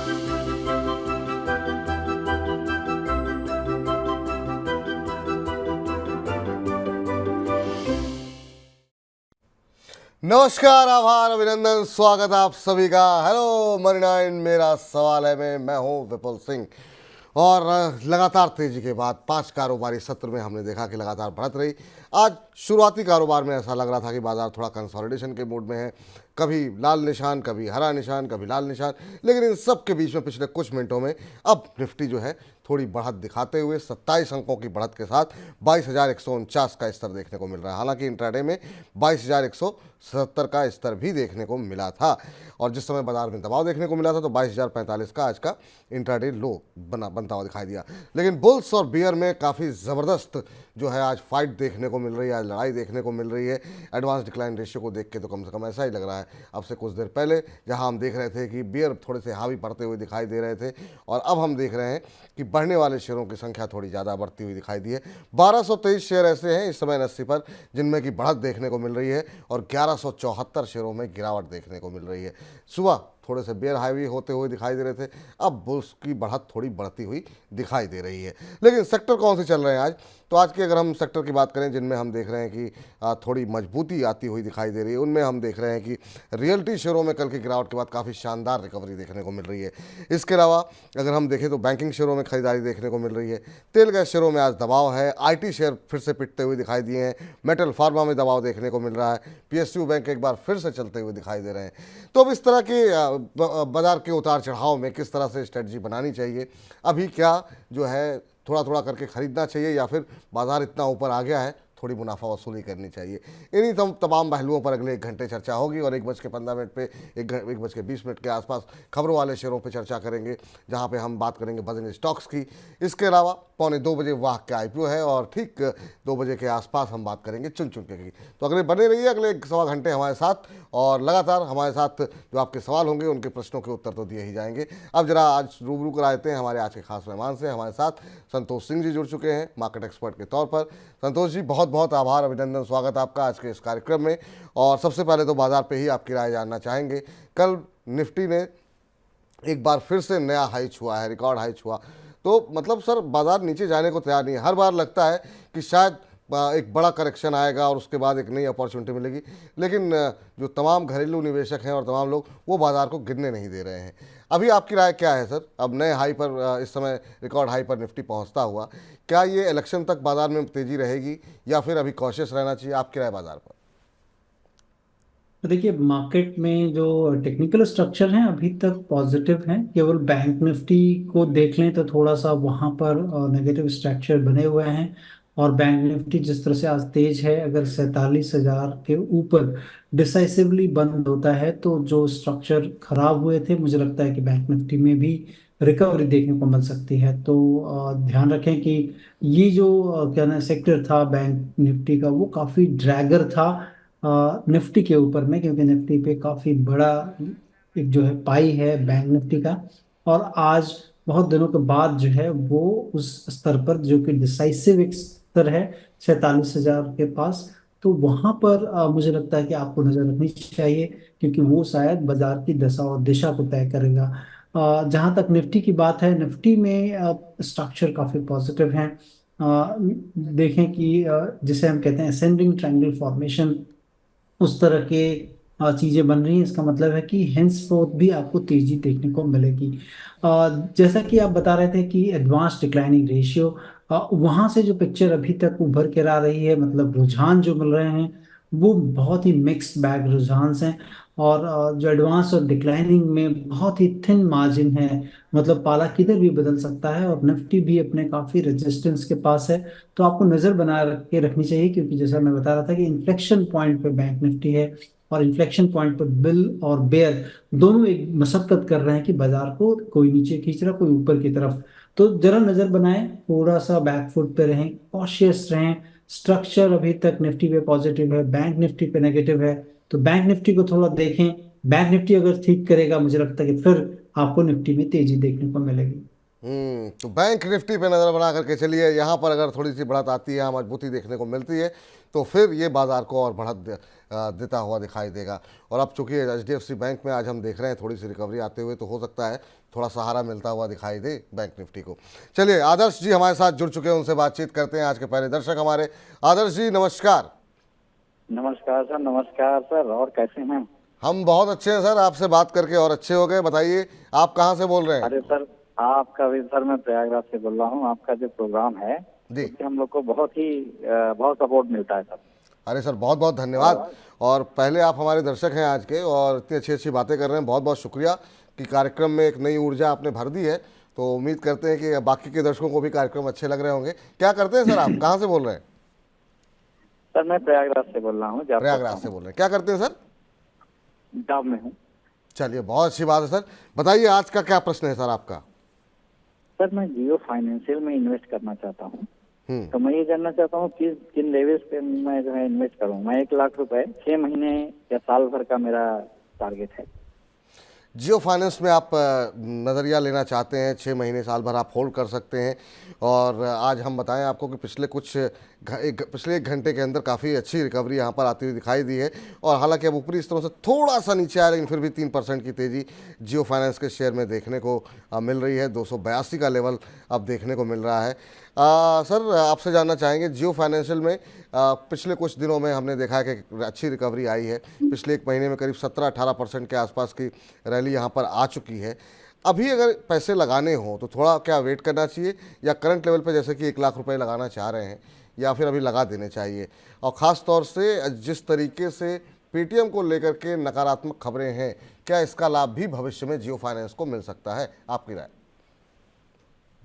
नमस्कार, आभार, अभिनंदन, स्वागत आप सभी का। हेलो मनी नाइन, मेरा सवाल है मैं हूं विपुल सिंह। और लगातार तेजी के बाद 5 कारोबारी सत्र में हमने देखा कि लगातार बढ़त रही। आज शुरुआती कारोबार में ऐसा लग रहा था कि बाजार थोड़ा कंसोलिडेशन के मूड में है, कभी लाल निशान, कभी हरा निशान, कभी लाल निशान, लेकिन इन सब के बीच में पिछले कुछ मिनटों में अब निफ्टी जो है थोड़ी बढ़त दिखाते हुए 27 अंकों की बढ़त के साथ 22,149 का स्तर देखने को मिल रहा है। हालांकि इंट्राडे में 22,177 का स्तर भी देखने को मिला था और जिस समय बाजार में दबाव देखने को मिला था तो 22,045 का आज का इंट्राडे लो बनता हुआ दिखाई दिया। लेकिन बुल्स और बियर में काफ़ी ज़बरदस्त जो है आज फाइट देखने को मिल रही है, आज लड़ाई देखने को मिल रही है। एडवांस डिक्लाइन रेशियो को देख के तो कम से कम ऐसा ही लग रहा है अब से कुछ देर पहले जहां हम देख रहे थे कि बियर थोड़े से हावी पड़ते हुए दिखाई दे रहे थे और अब हम देख रहे हैं कि बढ़ने वाले शेयरों की संख्या थोड़ी ज़्यादा बढ़ती हुई दिखाई दी है। 1223 शेयर ऐसे हैं इस समय NSE पर जिनमें की बढ़त देखने को मिल रही है और 1174 शेयरों में गिरावट देखने को मिल रही है। सुबह थोड़े से बेयर हाईवी होते हुए दिखाई दे रहे थे, अब बुल्स की बढ़त थोड़ी बढ़ती हुई दिखाई दे रही है। लेकिन सेक्टर कौन से चल रहे हैं आज? तो आज के अगर हम सेक्टर की बात करें जिनमें हम देख रहे हैं कि थोड़ी मजबूती आती हुई दिखाई दे रही है, उनमें हम देख रहे हैं कि रियल्टी शेयरों में कल की गिरावट के बाद काफ़ी शानदार रिकवरी देखने को मिल रही है। इसके अलावा अगर हम देखें तो बैंकिंग शेयरों में खरीदारी देखने को मिल रही है। तेल गैस शेयरों में आज दबाव है। IT शेयर फिर से पिटते हुए दिखाई दिए हैं। मेटल फार्मा में दबाव देखने को मिल रहा है। PSU बैंक एक बार फिर से चलते हुए दिखाई दे रहे हैं। तो अब इस तरह के बाजार के उतार चढ़ाव में किस तरह से स्ट्रेटजी बनानी चाहिए, अभी क्या जो है थोड़ा थोड़ा करके खरीदना चाहिए या फिर बाजार इतना ऊपर आ गया है थोड़ी मुनाफा वसूली करनी चाहिए, इन्हीं तमाम पहलुओं पर अगले 1 घंटे चर्चा होगी। और 1:15 पे 1:20 के आसपास खबरों वाले शेयरों पे चर्चा करेंगे जहां पे हम बात करेंगे बजने स्टॉक्स की। इसके अलावा 1:45 बजे वाह के IPO है और ठीक 2 बजे के आसपास हम बात करेंगे चुन चुन के की। तो अगले बने रहिए अगले 1-1.25 घंटे हमारे साथ और लगातार हमारे साथ जो आपके सवाल होंगे उनके प्रश्नों के उत्तर तो दिए ही जाएंगे। अब जरा आज रूबरू कराते हैं हमारे आज के खास मेहमान से। हमारे साथ संतोष सिंह जी जुड़ चुके हैं मार्केट एक्सपर्ट के तौर पर। संतोष जी, बहुत बहुत आभार, अभिनंदन, स्वागत आपका आज के इस कार्यक्रम में। और सबसे पहले तो बाजार पे ही आपकी राय जानना चाहेंगे। कल निफ्टी ने एक बार फिर से नया हाई छुआ है, रिकॉर्ड हाई छुआ, तो मतलब सर बाजार नीचे जाने को तैयार नहीं है। हर बार लगता है कि शायद एक बड़ा करेक्शन आएगा और उसके बाद एक नई अपॉर्चुनिटी मिलेगी, लेकिन जो तमाम घरेलू निवेशक हैं और तमाम लोग वो बाजार को गिरने नहीं दे रहे हैं। अभी आपकी राय क्या है सर? अब नए हाई पर इस समय रिकॉर्ड हाई पर निफ्टी पहुंचता हुआ, क्या ये इलेक्शन तक बाजार में तेजी रहेगी या फिर अभी कॉशियस रहना चाहिए? आपकी राय बाजार पर? तो देखिए, मार्केट में जो टेक्निकल स्ट्रक्चर हैं अभी तक पॉजिटिव हैं। केवल बैंक निफ्टी को देख लें तो थोड़ा सा वहां पर नेगेटिव स्ट्रक्चर बने हुए हैं। और बैंक निफ्टी जिस तरह से आज तेज है, अगर 47,000 के ऊपर डिसाइसिवली बंद होता है तो जो स्ट्रक्चर खराब हुए थे, मुझे लगता है कि बैंक निफ्टी में भी रिकवरी देखने को मिल सकती है। तो ध्यान रखें कि ये जो क्या ना सेक्टर था बैंक निफ्टी का, वो काफी ड्रैगर था निफ्टी के ऊपर में, क्योंकि निफ्टी पे काफी बड़ा एक जो है पाई है बैंक निफ्टी का। और आज बहुत दिनों के बाद जो है वो उस स्तर पर, जो कि डिसाइसिव एक स्तर है 47,000 के पास, तो वहां पर मुझे लगता है कि आपको नजर रखनी चाहिए, क्योंकि वो शायद बाजार की दशा और दिशा को तय करेगा। जहां तक निफ्टी की बात है, निफ्टी में स्ट्रक्चर काफी पॉजिटिव है। देखें कि जिसे हम कहते हैं असेंडिंग ट्रायंगल फॉर्मेशन, उस तरह के चीजें बन रही हैं। इसका मतलब है कि हेंस फोर्थ भी आपको तेजी देखने को मिलेगी। जैसा कि आप बता रहे थे कि एडवांस डिक्लाइनिंग रेशियो, वहां से जो पिक्चर अभी तक उभर कर आ रही है, मतलब रुझान जो मिल रहे हैं वो बहुत ही मिक्स बैग रुझान हैं। और जो एडवांस और डिक्लाइनिंग में बहुत ही थिन मार्जिन है, मतलब पाला किधर भी बदल सकता है। और निफ्टी भी अपने काफी रेजिस्टेंस के पास है, तो आपको नजर बना के रखनी चाहिए, क्योंकि जैसा मैं बता रहा था कि इन्फ्लेक्शन पॉइंट पे बैंक निफ्टी है और इन्फ्लेक्शन पॉइंट पर बिल और बेयर दोनों एक मशक्कत कर रहे हैं कि बाजार को कोई नीचे खींच रहा, कोई ऊपर की तरफ। तो जरा नजर बनाएं, थोड़ा सा बैकफुट पे रहें, कॉशियस रहें। स्ट्रक्चर अभी तक निफ्टी पे पॉजिटिव है, बैंक निफ्टी पे नेगेटिव है, तो बैंक निफ्टी को थोड़ा देखें। बैंक निफ्टी अगर ठीक करेगा, मुझे लगता है कि फिर आपको निफ्टी में तेजी देखने को मिलेगी। तो बैंक निफ्टी पे नज़र बना करके चलिए। यहाँ पर अगर थोड़ी सी बढ़त आती है, मजबूती देखने को मिलती है, तो फिर ये बाजार को और बढ़त देता हुआ दिखाई देगा। और अब चूंकि HDFC बैंक में आज हम देख रहे हैं थोड़ी सी रिकवरी आते हुए, तो हो सकता है थोड़ा सहारा मिलता हुआ दिखाई दे बैंक निफ्टी को। चलिए, आदर्श जी हमारे साथ जुड़ चुके हैं, उनसे बातचीत करते हैं। आज के पहले दर्शक हमारे। आदर्श जी नमस्कार। नमस्कार सर, और कैसे हैं? हम बहुत अच्छे हैं सर, आपसे बात करके और अच्छे हो गए। बताइए, आप कहाँ से बोल रहे हैं? अरे सर, आपका भी सर, मैं प्रयागराज से बोल रहा हूँ। आपका जो प्रोग्राम है जी। उससे हम लोग को बहुत सपोर्ट मिलता है सर। अरे सर, बहुत बहुत धन्यवाद। और पहले आप हमारे दर्शक हैं आज के, और इतनी अच्छी अच्छी बातें कर रहे हैं। बहुत बहुत शुक्रिया कि कार्यक्रम में एक नई ऊर्जा आपने भर दी है। तो उम्मीद करते हैं कि बाकी के दर्शकों को भी कार्यक्रम अच्छे लग रहे होंगे। क्या करते हैं सर आप, कहाँ से बोल रहे हैं? सर मैं प्रयागराज से बोल रहा हूँ, जॉब प्रयागराज करता से बोल रहे हैं। क्या करते हैं सर? हूँ, जॉब में हूँ। चलिए, बहुत अच्छी बात है सर। बताइए, आज का क्या प्रश्न है सर आपका? सर मैं जियो फाइनेंशियल में इन्वेस्ट करना चाहता हूँ। हम्म। तो मैं ये जानना चाहता हूँ कि किन लेवल्स पे मैं जो है इन्वेस्ट करूँ। मैं 1 लाख रुपए 6 महीने या साल भर का मेरा टारगेट है। जियो फाइनेंस में आप नज़रिया लेना चाहते हैं, 6 महीने साल भर आप होल्ड कर सकते हैं। और आज हम बताएं आपको कि पिछले 1 घंटे के अंदर काफ़ी अच्छी रिकवरी यहाँ पर आती हुई दिखाई दी है। और हालांकि अब ऊपरी स्तरों से थोड़ा सा नीचे आया, लेकिन फिर भी 3% की तेज़ी जियो फाइनेंस के शेयर में देखने को मिल रही है। 282 का लेवल अब देखने को मिल रहा है। सर, आपसे जानना चाहेंगे, जियो फाइनेंशियल में पिछले कुछ दिनों में हमने देखा है कि अच्छी रिकवरी आई है। पिछले 1 महीने में करीब 17-18% के आसपास की रैली यहाँ पर आ चुकी है। अभी अगर पैसे लगाने हो तो थोड़ा क्या वेट करना चाहिए, या करंट लेवल पे जैसे कि 1 लाख रुपए लगाना चाह रहे हैं, या फिर अभी लगा देने चाहिए? और ख़ास तौर से जिस तरीके से पेटीएम को लेकर के नकारात्मक खबरें हैं, क्या इसका लाभ भी भविष्य में जियो फाइनेंस को मिल सकता है? आपकी राय।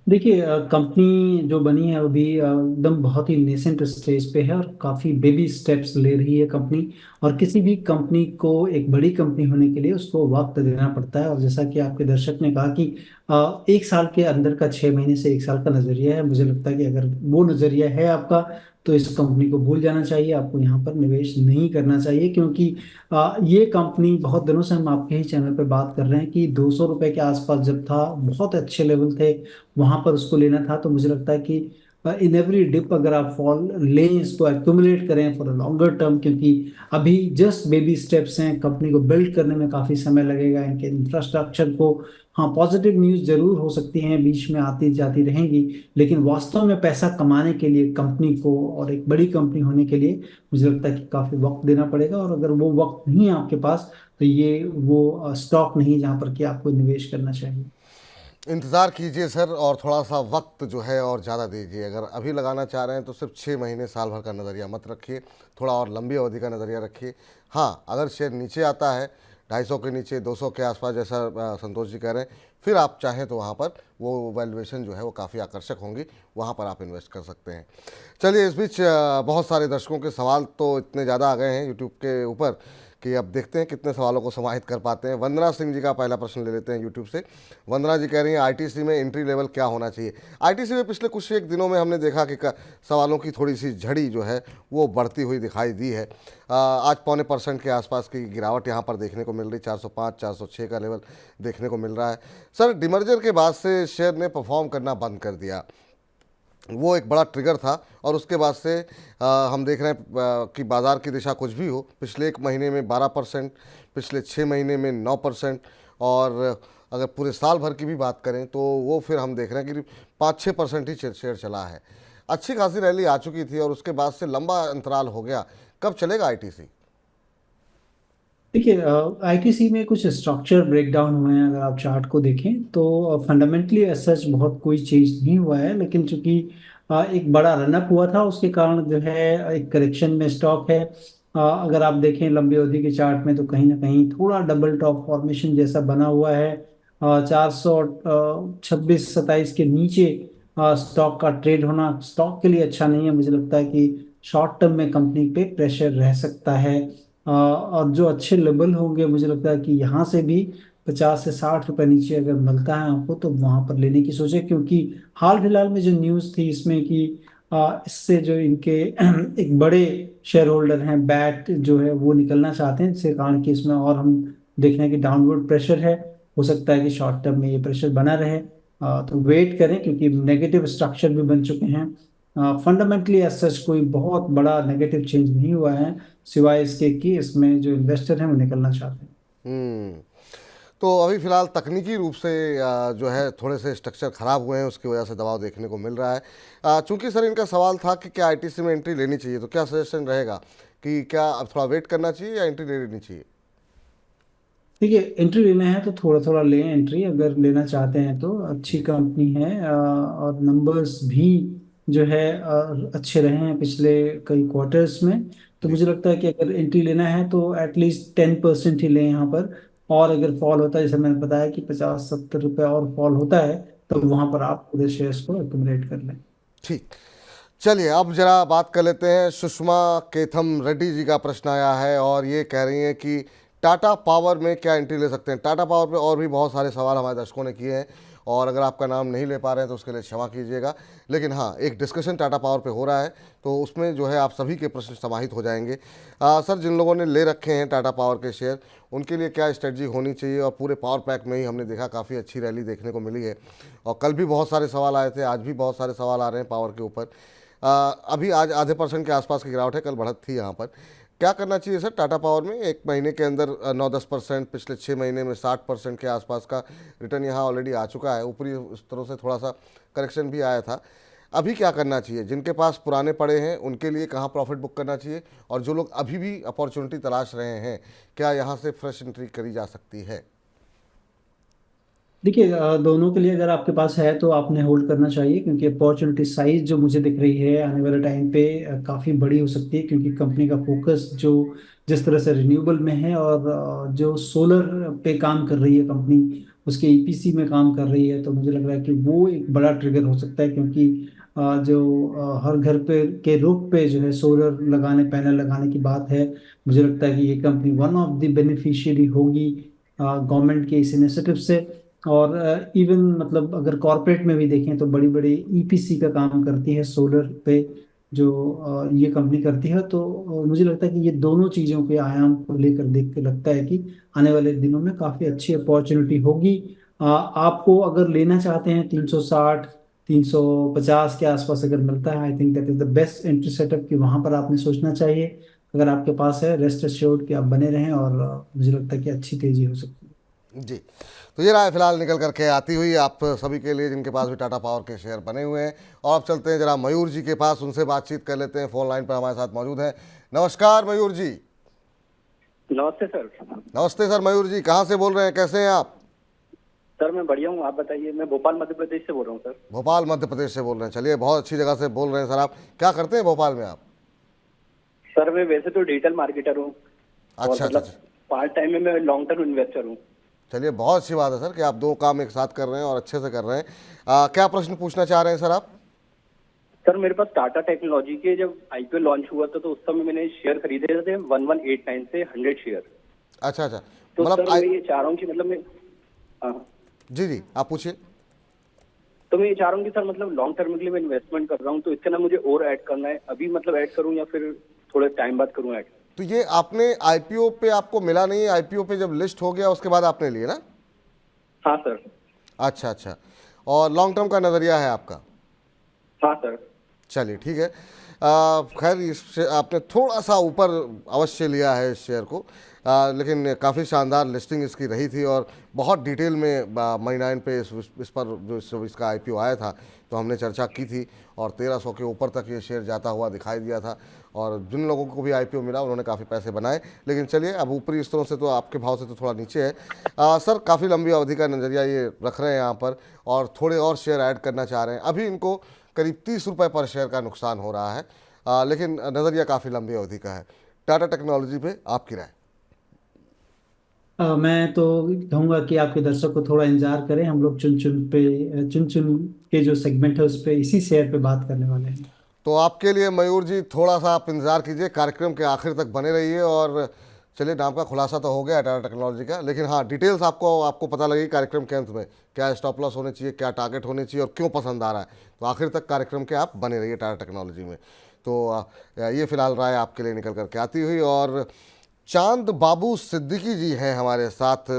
देखिए, कंपनी जो बनी है अभी एकदम बहुत ही नेसेंट स्टेज पे है और काफ़ी बेबी स्टेप्स ले रही है कंपनी। और किसी भी कंपनी को एक बड़ी कंपनी होने के लिए उसको वक्त देना पड़ता है। और जैसा कि आपके दर्शक ने कहा कि 1 साल के अंदर का 6 महीने से 1 साल का नज़रिया है, मुझे लगता है कि अगर वो नज़रिया है आपका तो इस कंपनी को भूल जाना चाहिए। आपको यहाँ पर निवेश नहीं करना चाहिए, क्योंकि ये कंपनी बहुत दिनों से हम आपके ही चैनल पर बात कर रहे हैं कि 200 रुपए के आसपास जब था, बहुत अच्छे लेवल थे, वहां पर उसको लेना था। तो मुझे लगता है कि इन एवरी डिप अगर आप फॉल लें, इसको एक्यूमुलेट करें फॉर अ लॉन्गर टर्म, क्योंकि अभी जस्ट बेबी स्टेप्स हैं। कंपनी को बिल्ड करने में काफ़ी समय लगेगा, इनके इंफ्रास्ट्रक्चर को। हाँ, पॉजिटिव न्यूज़ जरूर हो सकती हैं, बीच में आती जाती रहेंगी, लेकिन वास्तव में पैसा कमाने के लिए कंपनी को और एक बड़ी कंपनी होने के लिए मुझे लगता है कि काफ़ी वक्त देना पड़ेगा। और अगर वो वक्त नहीं है आपके पास तो ये वो स्टॉक नहीं जहाँ पर कि आपको निवेश करना चाहिए। इंतज़ार कीजिए सर, और थोड़ा सा वक्त जो है और ज़्यादा दीजिए। अगर अभी लगाना चाह रहे हैं तो सिर्फ 6 महीने साल भर का नज़रिया मत रखिए, थोड़ा और लंबी अवधि का नज़रिया रखिए। हाँ, अगर शेयर नीचे आता है 250 के नीचे, 200 के आसपास, जैसा संतोष जी कह रहे हैं, फिर आप चाहें तो वहाँ पर वो वैल्यूएशन जो है वो काफ़ी आकर्षक होंगी, वहाँ पर आप इन्वेस्ट कर सकते हैं। चलिए, इस बीच बहुत सारे दर्शकों के सवाल तो इतने ज़्यादा आ गए हैं यूट्यूब के ऊपर कि अब देखते हैं कितने सवालों को समाहित कर पाते हैं। वंदना सिंह जी का पहला प्रश्न ले लेते हैं यूट्यूब से। वंदना जी कह रही हैं, आईटीसी में एंट्री लेवल क्या होना चाहिए? आईटीसी में पिछले कुछ एक दिनों में हमने देखा कि सवालों की थोड़ी सी झड़ी जो है वो बढ़ती हुई दिखाई दी है। आज 0.25% के आसपास की गिरावट यहाँ पर देखने को मिल रही, 405 406 का लेवल देखने को मिल रहा है। सर, डिमर्जर के बाद से शेयर ने परफॉर्म करना बंद कर दिया, वो एक बड़ा ट्रिगर था। और उसके बाद से हम देख रहे हैं कि बाज़ार की दिशा कुछ भी हो, पिछले 1 महीने में 12%, पिछले 6 महीने में 9%, और अगर पूरे साल भर की भी बात करें तो वो फिर हम देख रहे हैं कि 5-6% ही शेयर चला है। अच्छी खासी रैली आ चुकी थी और उसके बाद से लंबा अंतराल हो गया। कब चलेगा आईटीसी? देखिए, आईटीसी में कुछ स्ट्रक्चर ब्रेकडाउन हुए हैं। अगर आप चार्ट को देखें तो फंडामेंटली सच बहुत कोई चेंज नहीं हुआ है, लेकिन चूंकि एक बड़ा रनअप हुआ था उसके कारण जो है एक करेक्शन में स्टॉक है। अगर आप देखें लंबी अवधि के चार्ट में तो कहीं ना कहीं थोड़ा डबल टॉप फॉर्मेशन जैसा बना हुआ है। 426-27 के नीचे स्टॉक का ट्रेड होना स्टॉक के लिए अच्छा नहीं है। मुझे लगता है कि शॉर्ट टर्म में कंपनी पे प्रेशर रह सकता है। और जो अच्छे लेवल होंगे, मुझे लगता है कि यहाँ से भी 50 से 60 रुपए नीचे अगर मिलता है आपको तो वहां पर लेने की सोचे, क्योंकि हाल फिलहाल में जो न्यूज़ थी इसमें कि इससे जो इनके एक बड़े शेयर होल्डर हैं, बैट जो है वो निकलना चाहते हैं, जिसके कारण कि इसमें और हम देख रहे हैं कि डाउनवर्ड प्रेशर है। हो सकता है कि शॉर्ट टर्म में ये प्रेशर बना रहे। तो वेट करें क्योंकि नेगेटिव स्ट्रक्चर भी बन चुके हैं। फंडामेंटली एज सच कोई बहुत बड़ा नेगेटिव चेंज नहीं हुआ है, सिवाय इसके कि इसमें जो इन्वेस्टर हैं वो निकलना चाहते हैं। हम्म। तो अभी फिलहाल तकनीकी रूप से जो है थोड़े से स्ट्रक्चर खराब हुए हैं, उसकी वजह से दबाव देखने को मिल रहा है। चूंकि सर इनका सवाल था कि क्या आईटीसी में एंट्री लेनी चाहिए, तो क्या सजेशन रहेगा कि क्या अब थोड़ा वेट करना चाहिए या एंट्री ले लेनी चाहिए? देखिए, एंट्री लेना है तो थोड़ा थोड़ा लें एंट्री, अगर लेना चाहते हैं तो। अच्छी कंपनी है, और नंबर्स भी जो है अच्छे रहे हैं पिछले कई क्वार्टर्स में। तो जी। मुझे लगता है कि अगर एंट्री लेना है तो एटलीस्ट 10% ही लें यहाँ पर। और अगर फॉल होता है, जैसे मैंने बताया कि 50-70 रुपये और फॉल होता है, तो वहाँ पर आप पूरे शेयर्स को एक्यूमुलेट कर लें। ठीक। चलिए अब जरा बात कर लेते हैं। सुषमा केथम रेड्डी जी का प्रश्न आया है और ये कह रही हैं कि टाटा पावर में क्या एंट्री ले सकते हैं। टाटा पावर पे और भी बहुत सारे सवाल हमारे दर्शकों ने किए हैं और अगर आपका नाम नहीं ले पा रहे हैं तो उसके लिए क्षमा कीजिएगा, लेकिन हाँ, एक डिस्कशन टाटा पावर पे हो रहा है तो उसमें जो है आप सभी के प्रश्न समाहित हो जाएंगे। सर, जिन लोगों ने ले रखे हैं टाटा पावर के शेयर, उनके लिए क्या स्ट्रेटजी होनी चाहिए? और पूरे पावर पैक में ही हमने देखा काफ़ी अच्छी रैली देखने को मिली है और कल भी बहुत सारे सवाल आए थे, आज भी बहुत सारे सवाल आ रहे हैं पावर के ऊपर। अभी आज आधे % के आसपास की गिरावट है, कल बढ़त थी यहाँ पर। क्या करना चाहिए सर टाटा पावर में? एक महीने के अंदर 9-10%, पिछले 6 महीने में 60% के आसपास का रिटर्न यहाँ ऑलरेडी आ चुका है। ऊपरी उस तरह से थोड़ा सा करेक्शन भी आया था। अभी क्या करना चाहिए? जिनके पास पुराने पड़े हैं उनके लिए कहाँ प्रॉफिट बुक करना चाहिए, और जो लोग अभी भी अपॉर्चुनिटी तलाश रहे हैं, क्या यहाँ से फ्रेश एंट्री करी जा सकती है? देखिए, दोनों के लिए अगर आपके पास है तो आपने होल्ड करना चाहिए, क्योंकि अपॉर्चुनिटी साइज जो मुझे दिख रही है आने वाले टाइम पे काफ़ी बड़ी हो सकती है, क्योंकि कंपनी का फोकस जो जिस तरह से रिन्यूएबल में है, और जो सोलर पे काम कर रही है कंपनी, उसके ईपीसी में काम कर रही है, तो मुझे लग रहा है कि वो एक बड़ा ट्रिगर हो सकता है। क्योंकि हर घर पे के रूफ पे जो है सोलर लगाने, पैनल लगाने की बात है, मुझे लगता है कि ये company one of the beneficiary होगी गवर्नमेंट के इस इनिशिएटिव से। और इवन मतलब अगर कॉरपोरेट में भी देखें तो बड़ी बड़ी ईपीसी का काम करती है सोलर पे, जो ये कंपनी करती है। तो मुझे लगता है कि ये दोनों चीज़ों के आयाम को लेकर देख के लगता है कि आने वाले दिनों में काफ़ी अच्छी अपॉर्चुनिटी होगी। आपको अगर लेना चाहते हैं 360 350 के आसपास अगर मिलता है, I think that is the best entry setup, कि वहां पर आपने सोचना चाहिए। अगर आपके पास है, रेस्ट एश्योर्ड कि आप बने रहें, और मुझे लगता है कि अच्छी तेजी हो सकती है। जी। तो ये रहा है फिलहाल निकल करके आती हुई आप सभी के लिए जिनके पास भी टाटा पावर के शेयर बने हुए हैं। और अब चलते हैं जरा मयूर जी के पास, उनसे बातचीत कर लेते हैं। फोन लाइन पर हमारे साथ मौजूद हैं। नमस्कार मयूर जी। नमस्ते सर। नमस्ते सर। मयूर जी कहाँ से बोल रहे हैं, कैसे हैं आप? सर मैं बढ़िया हूँ, आप बताइए। मैं भोपाल मध्य प्रदेश से बोल रहा हूँ सर। भोपाल मध्य प्रदेश से बोल रहे हैं, चलिए बहुत अच्छी जगह से बोल रहे हैं सर। आप क्या करते हैं भोपाल में आप? सर मैं वैसे तो डिजिटल मार्केटर हूँ, और अच्छा अच्छा मतलब अच्छा। पार्ट टाइम में मैं लॉन्ग टर्म इन्वेस्टर हूँ। चलिए बहुत अच्छी बात है सर कि आप दो काम एक साथ कर रहे हैं और अच्छे से कर रहे हैं। क्या प्रश्न पूछना चाह रहे हैं सर आप? सर मेरे पास टाटा टेक्नोलॉजी के जब आईपीओ लॉन्च हुआ था तो उस समय मैंने शेयर खरीदे थे 1189 से 100 शेयर। अच्छा अच्छा। तो मतलब सर मैं ये चाह रहा हूँ कि मतलब मैं हाँ, जी जी आप पूछिए। तो मैं ये चाह रहा हूँ कि सर मतलब लॉन्ग टर्म के लिए मैं इन्वेस्टमेंट कर रहा हूँ, तो इसके ना मुझे और ऐड करना है। अभी मतलब ऐड करूँ या फिर थोड़े टाइम बाद करूँ ऐड? तो ये आपने आईपीओ पे आपको मिला नहीं, आईपीओ पे जब लिस्ट हो गया उसके बाद आपने लिए ना? हाँ सर। अच्छा अच्छा। और लॉन्ग टर्म का नज़रिया है आपका? हाँ सर। चलिए ठीक है। खैर इससे आपने थोड़ा सा ऊपर अवश्य लिया है इस शेयर को, लेकिन काफ़ी शानदार लिस्टिंग इसकी रही थी और बहुत डिटेल में मनी 9 पे इस पर जो इसका आईपीओ आया था तो हमने चर्चा की थी और 1300 के ऊपर तक ये शेयर जाता हुआ दिखाई दिया था। और जिन लोगों को भी आईपीओ मिला उन्होंने काफ़ी पैसे बनाए। लेकिन चलिए अब ऊपरी स्तरों से तो आपके भाव से तो थोड़ा नीचे है। सर काफ़ी लंबी अवधि का नज़रिया ये रख रहे हैं यहाँ पर और थोड़े और शेयर ऐड करना चाह रहे हैं। अभी इनको करीब 30 रुपये पर शेयर का नुकसान हो रहा है, लेकिन नज़रिया काफ़ी लंबी अवधि का है। टाटा टेक्नोलॉजी पे आपकी राय? मैं तो कहूँगा कि आपके दर्शक को थोड़ा इंतजार करें। हम लोग चुन चुन के जो सेगमेंट है उस पे, इसी शेयर पे बात करने वाले हैं। तो आपके लिए मयूर जी थोड़ा सा आप इंतज़ार कीजिए, कार्यक्रम के आखिर तक बने रहिए। और चलिए नाम का खुलासा तो हो गया टाटा टेक्नोलॉजी का, लेकिन हाँ डिटेल्स आपको पता लगेगी कार्यक्रम के अंत में, क्या स्टॉप लॉस होने चाहिए, क्या टारगेट होने चाहिए और क्यों पसंद आ रहा है। तो आखिर तक कार्यक्रम के आप बने रहिए टाटा टेक्नोलॉजी में। तो ये फिलहाल राय आपके लिए निकल करके आती हुई। और चांद बाबू सिद्दीकी जी हैं हमारे साथ,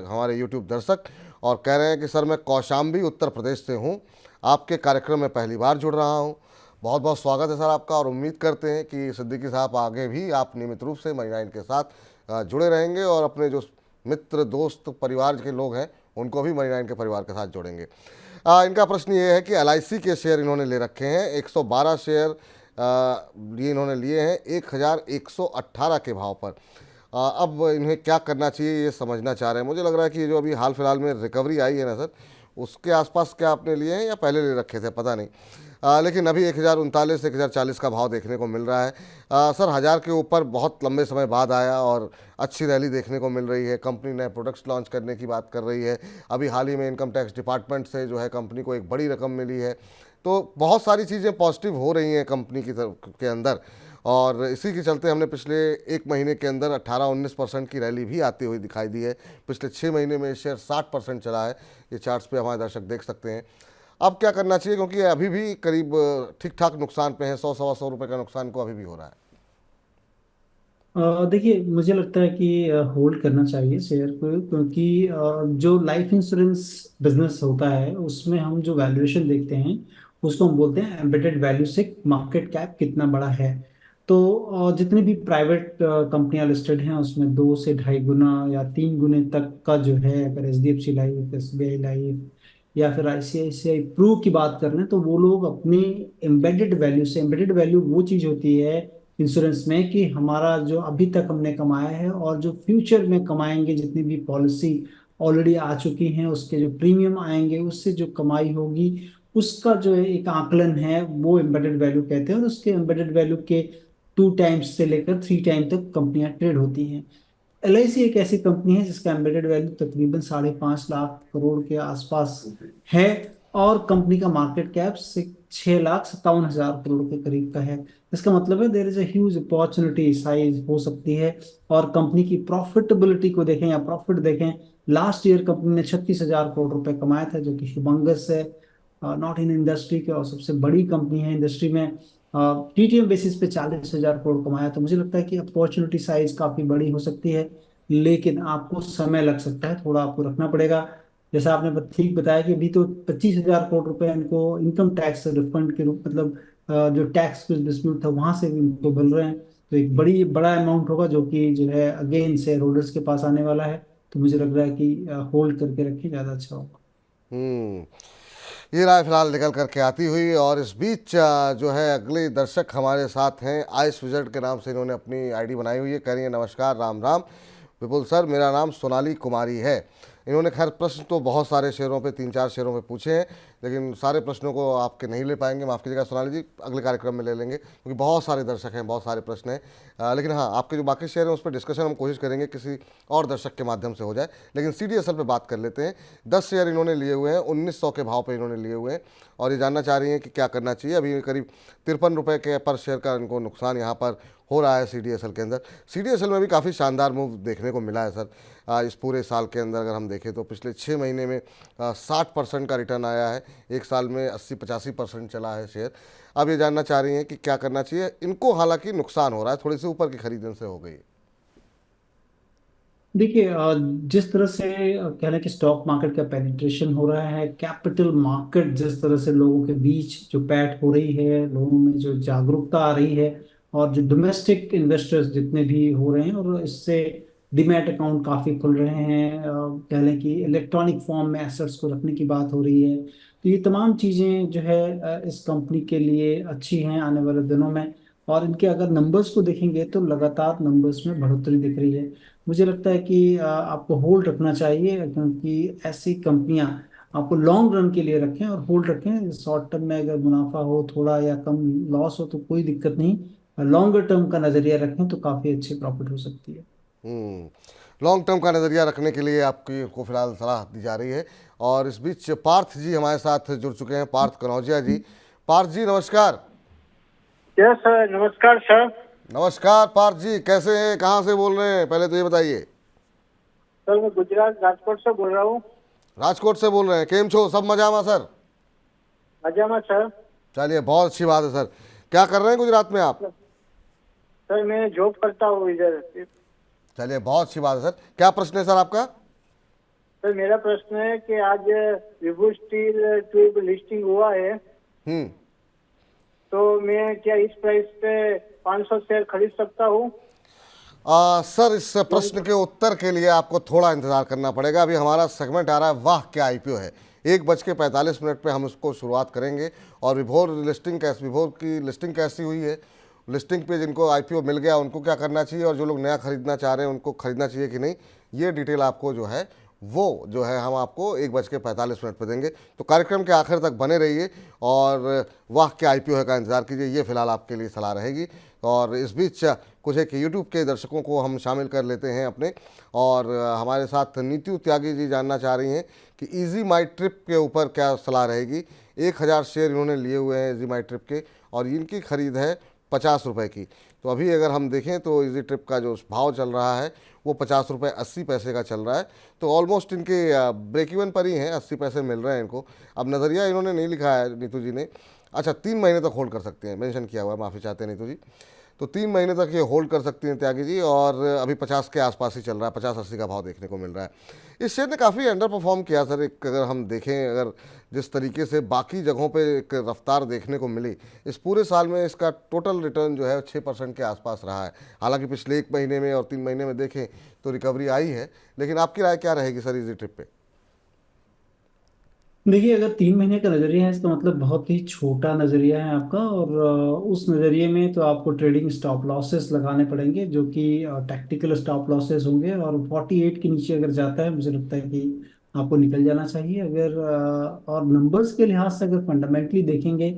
हमारे यूट्यूब दर्शक, और कह रहे हैं कि सर मैं कौशाम्बी उत्तर प्रदेश से हूँ, आपके कार्यक्रम में पहली बार जुड़ रहा हूँ। बहुत बहुत स्वागत है सर आपका, और उम्मीद करते हैं कि सिद्दीकी साहब आगे भी आप नियमित रूप से मनी 9 के साथ जुड़े रहेंगे और अपने जो मित्र दोस्त परिवार के लोग हैं उनको भी मनी 9 के परिवार के साथ जोड़ेंगे। इनका प्रश्न ये है कि LIC के शेयर इन्होंने ले रखे हैं, 112 शेयर ये इन्होंने लिए हैं 1118 के भाव पर। अब इन्हें क्या करना चाहिए ये समझना चाह रहे हैं। मुझे लग रहा है कि जो अभी हाल फिलहाल में रिकवरी आई है ना सर, उसके आसपास क्या आपने लिए हैं या पहले ले रखे थे पता नहीं, लेकिन अभी 1039 से 1040 का भाव देखने को मिल रहा है। सर 1000 के ऊपर बहुत लंबे समय बाद आया और अच्छी रैली देखने को मिल रही है। कंपनी नए प्रोडक्ट्स लॉन्च करने की बात कर रही है। अभी हाल ही में इनकम टैक्स डिपार्टमेंट से जो है कंपनी को एक बड़ी रकम मिली है। तो बहुत सारी चीज़ें पॉजिटिव हो रही हैं कंपनी की तरफ के अंदर, और इसी के चलते हमने पिछले एक महीने के अंदर 18-19% की रैली भी आती हुई दिखाई दी है। पिछले 6 महीने में शेयर 60% चला है, ये चार्ट्स पे हमारे दर्शक देख सकते हैं। अब क्या करना चाहिए, क्योंकि अभी भी करीब ठीक ठाक नुकसान पे है, 100-125 रुपये का नुकसान को अभी भी हो रहा है। देखिए, मुझे लगता है कि होल्ड करना चाहिए शेयर को, क्योंकि जो लाइफ इंश्योरेंस बिजनेस होता है उसमें हम जो वैल्यूएशन देखते हैं उसको हम बोलते हैं एम्बेडेड वैल्यू से मार्केट कैप कितना बड़ा है। तो जितनी भी प्राइवेट कंपनियां लिस्टेड हैं उसमें 2 से 2.5 गुना या 3 गुने तक का जो है, अगर HDFC लाइफ, SBI लाइफ या फिर ICICI प्रू की बात कर रहे हैं, तो वो लोग अपनी एम्बेडेड वैल्यू से, एम्बेडेड वैल्यू वो चीज़ होती है इंश्योरेंस में कि हमारा जो अभी तक हमने कमाया है और जो फ्यूचर में कमाएंगे, जितनी भी पॉलिसी ऑलरेडी आ चुकी हैं उसके जो प्रीमियम आएंगे उससे जो कमाई होगी, उसका जो एक आकलन है वो एम्बेडेड वैल्यू कहते हैं। और उसके एम्बेडेड वैल्यू के 2 टाइम्स से लेकर 3 टाइम तक कंपनियां ट्रेड होती हैं। LIC एक ऐसी कंपनी है जिसका एम्बेडेड वैल्यू तकरीबन 5.5 लाख करोड़ के आसपास है, और कंपनी का मार्केट कैप 6,57,000 करोड़ के करीब का है। इसका मतलब है there is a huge opportunity size हो सकती है। और कंपनी की प्रॉफिटेबिलिटी को देखें या प्रॉफिट देखें, लास्ट ईयर कंपनी ने 36,000 करोड़ रुपए कमाया था, जो कि ह्यूमंगस है, नॉट इन इंडस्ट्री के, और सबसे बड़ी कंपनी है इंडस्ट्री में। TTM बेसिस पे 40,000 करोड़ कमाया। तो मुझे लगता है कि अपॉर्चुनिटी साइज काफी बड़ी हो सकती है, लेकिन आपको समय लग सकता है, थोड़ा आपको रखना पड़ेगा। जैसा आपने ठीक बताया कि अभी तो 25,000 करोड़ रुपए इनको इनकम टैक्स रिफंड के रूप, मतलब जो टैक्स कुछ डिस्प्यूट था वहां से भी इनको मिल रहे हैं। तो एक बड़ा अमाउंट होगा जो कि जो है अगेन शेयर होल्डर्स के पास आने वाला है। तो मुझे लग रहा है कि होल्ड करके रखें, ज्यादा अच्छा होगा। ये राय फिलहाल निकल करके आती हुई, और इस बीच जो है अगले दर्शक हमारे साथ हैं, आइस विजट के नाम से इन्होंने अपनी आईडी बनाई हुई है। कह रही है नमस्कार, राम राम विपुल सर, मेरा नाम सोनाली कुमारी है। इन्होंने खैर प्रश्न तो बहुत सारे शेयरों पे, 3-4 शेयरों पे पूछे हैं, लेकिन सारे प्रश्नों को आपके नहीं ले पाएंगे, माफ़ कीजिएगा सोनाली जी, अगले कार्यक्रम में ले लेंगे, क्योंकि बहुत सारे दर्शक हैं, बहुत सारे प्रश्न हैं। लेकिन हाँ, आपके जो बाकी शेयर हैं उस पर डिस्कशन हम कोशिश करेंगे किसी और दर्शक के माध्यम से हो जाए। लेकिन CDSL पे बात कर लेते हैं। 10 शेयर इन्होंने लिए हुए हैं, 1900 के भाव पर इन्होंने लिए हुए हैं, और ये जानना चाह रही हैं कि क्या करना चाहिए। अभी करीब 53 रुपये के पर शेयर का इनको नुकसान यहाँ पर हो रहा है CDSL के अंदर। CDSL में भी काफ़ी शानदार मूव देखने को मिला है सर। इस पूरे साल के अंदर अगर हम देखें तो पिछले 6 महीने में 60% का रिटर्न आया है, एक साल में 80-85% चला है शेयर। अब ये जानना चाह रही हैं कि क्या करना चाहिए इनको, हालांकि नुकसान हो रहा है, थोड़ी सी ऊपर की खरीदने से हो गई। देखिए, जिस तरह से कह लें कि स्टॉक मार्केट का पेनिट्रेशन हो रहा है, कैपिटल मार्केट जिस तरह से लोगों के बीच जो पैठ हो रही है, लोगों में जो जागरूकता आ रही है, और जो डोमेस्टिक इन्वेस्टर्स जितने भी हो रहे हैं, और इससे डीमैट अकाउंट काफ़ी खुल रहे हैं, कह लें कि इलेक्ट्रॉनिक फॉर्म में एसेट्स को रखने की बात हो रही है। तो ये तमाम चीज़ें जो है इस कंपनी के लिए अच्छी हैं आने वाले दिनों में। और इनके अगर नंबर्स को देखेंगे तो लगातार नंबर्स में बढ़ोतरी दिख रही है। मुझे लगता है कि आपको होल्ड रखना चाहिए, क्योंकि ऐसी कंपनियां आपको लॉन्ग रन के लिए रखें और होल्ड रखें। शॉर्ट टर्म में अगर मुनाफा हो थोड़ा या कम लॉस हो तो कोई दिक्कत नहीं, लॉन्गर टर्म का नजरिया रखें तो काफी अच्छी प्रॉफिट हो सकती है। लॉन्ग टर्म का नज़रिया रखने के लिए आपकी को फिलहाल सलाह दी जा रही है। और इस बीच पार्थ जी हमारे साथ जुड़ चुके हैं, पार्थ कनौजिया जी। पार्थ जी नमस्कार। यस सर, नमस्कार सर। नमस्कार पार्थ जी, कैसे हैं, कहाँ से बोल रहे हैं, पहले तो ये बताइए। सर मैं गुजरात राजकोट से बोल रहा हूँ। राजकोट से बोल रहे हैं, केम छो, सब मजामा सर? मजामा सर। चलिए बहुत अच्छी बात है सर। क्या कर रहे हैं गुजरात में आप? सर मैं जॉब करता हूँ इधर। चलिए बहुत अच्छी बात है सर। क्या प्रश्न है सर आपका? सर मेरा प्रश्न है कि आज विभू स्टील ट्यूब लिस्टिंग हुआ है, हम्म। तो मैं क्या इस प्राइस पे 500 शेयर खरीद सकता हूँ? सर इस प्रश्न के उत्तर के लिए आपको थोड़ा इंतजार करना पड़ेगा। अभी हमारा सेगमेंट आ रहा है वाह क्या आईपीओ है। 1:45 पे हम उसको शुरुआत करेंगे। और विभोर की लिस्टिंग कैसी हुई है, लिस्टिंग पे जिनको आईपीओ मिल गया उनको क्या करना चाहिए, और जो लोग नया खरीदना चाह रहे हैं उनको खरीदना चाहिए कि नहीं, ये डिटेल आपको जो है वो जो है हम आपको 1:45 पे देंगे। तो कार्यक्रम के आखिर तक बने रहिए और वाह क्या आईपीओ है का इंतजार कीजिए। ये फिलहाल आपके लिए सलाह रहेगी। और इस बीच कुछ एक यूट्यूब के दर्शकों को हम शामिल कर लेते हैं अपने, और हमारे साथ नीतू त्यागी जी जानना चाह रही हैं कि इजी माई ट्रिप के ऊपर क्या सलाह रहेगी। 1000 शेयर इन्होंने लिए हुए हैं इजी माई ट्रिप के, और इनकी खरीद है 50 रुपये की। तो अभी अगर हम देखें तो इजी ट्रिप का जो भाव चल रहा है वो 50 रुपये 80 पैसे का चल रहा है। तो ऑलमोस्ट इनके ब्रेक इवन पर ही हैं, 80 पैसे मिल रहे हैं इनको। अब नज़रिया इन्होंने नहीं लिखा है नीतू जी ने। अच्छा, 3 महीने तक होल्ड कर सकते हैं, मेंशन किया हुआ है, माफ़ी चाहते हैं नीतू जी। तो 3 महीने तक ये होल्ड कर सकती हैं त्यागी जी, और अभी 50 के आसपास ही चल रहा है, 50-80 का भाव देखने को मिल रहा है। इस शेयर ने काफ़ी अंडर परफॉर्म किया सर। एक अगर हम देखें, अगर जिस तरीके से बाकी जगहों पे एक रफ्तार देखने को मिली, इस पूरे साल में इसका टोटल रिटर्न जो है 6% के आसपास रहा है। हालांकि पिछले 1 महीने में और 3 महीने में देखें तो रिकवरी आई है। लेकिन आपकी राय क्या रहेगी सर इजी ट्रिप पे? देखिए, अगर 3 महीने का नजरिया है इसका मतलब बहुत ही छोटा नजरिया है आपका, और उस नजरिए में तो आपको ट्रेडिंग स्टॉप लॉसेस लगाने पड़ेंगे, जो कि टैक्टिकल स्टॉप लॉसेस होंगे। और 48 के नीचे अगर जाता है, मुझे लगता है कि आपको निकल जाना चाहिए। अगर और नंबर्स के लिहाज से अगर फंडामेंटली देखेंगे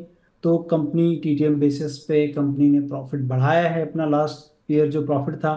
तो कंपनी टीटीएम बेसिस पे कंपनी ने प्रॉफिट बढ़ाया है। अपना लास्ट ईयर जो प्रॉफिट था,